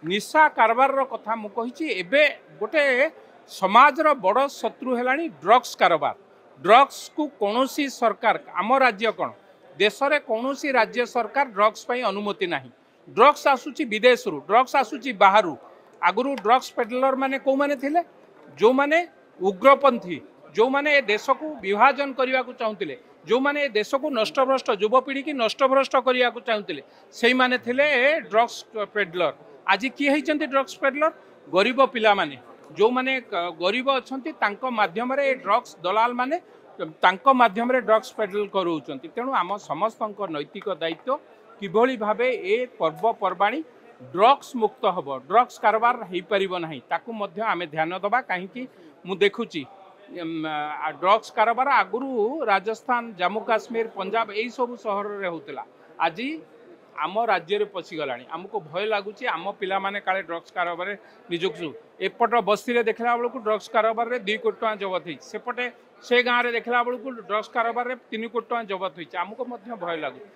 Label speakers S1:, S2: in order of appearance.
S1: निशा कारबार कथा मु कही एबे गोटे समाजर बड़ शत्रु है ड्रग्स कारबार। ड्रग्स को कौनसी सरकार आम राज्य कौन देश में कौन राज्य सरकार ड्रग्स पर अनुमति ना। ड्रग्स आसूची विदेश ड्रग्स आसूची बाहर आगु ड्रग्स पेडलर माने कौ माने थिले जो माने उग्रपंथी जो माने देश को विभाजन करने को चाहूले जो माने देश को नष्टभ्रष्ट युवपीढ़ी की नष्टभ्रष्ट करने को चाहूले से माने थिले ड्रग्स पेडलर। आज किए होती ड्रग्स पेडलर गरीब पिला माने जो माने गरीब अच्छा माध्यम ड्रग्स दलाल माने माध्यम ड्रग्स पेडल कराउछन्ति। तेणु आम समस्त नैतिक दायित्व किभली भावे ए पर्वपर्वाणी ड्रग्स मुक्त हम ड्रग्स कारबार हो पार ना ताकू मध्य आमे ध्यान दबा कहीं मु देखुची ड्रग्स कारबार आगुरी राजस्थान जम्मू काश्मीर पंजाब यही सब सहर में होता आज आम राज्य में पशिगला आमको भय लगुच आम पिला माने काले ड्रग्स कारबार निजुक एपट बस्ती देखला बेलू ड्रग्स कारबार में 2 कोटी टका जबत होती सेपटे से गाँव में देखला बेलू ड्रग्स कारबार में 3 कोटी टका जबत होती आमको भय लगुच।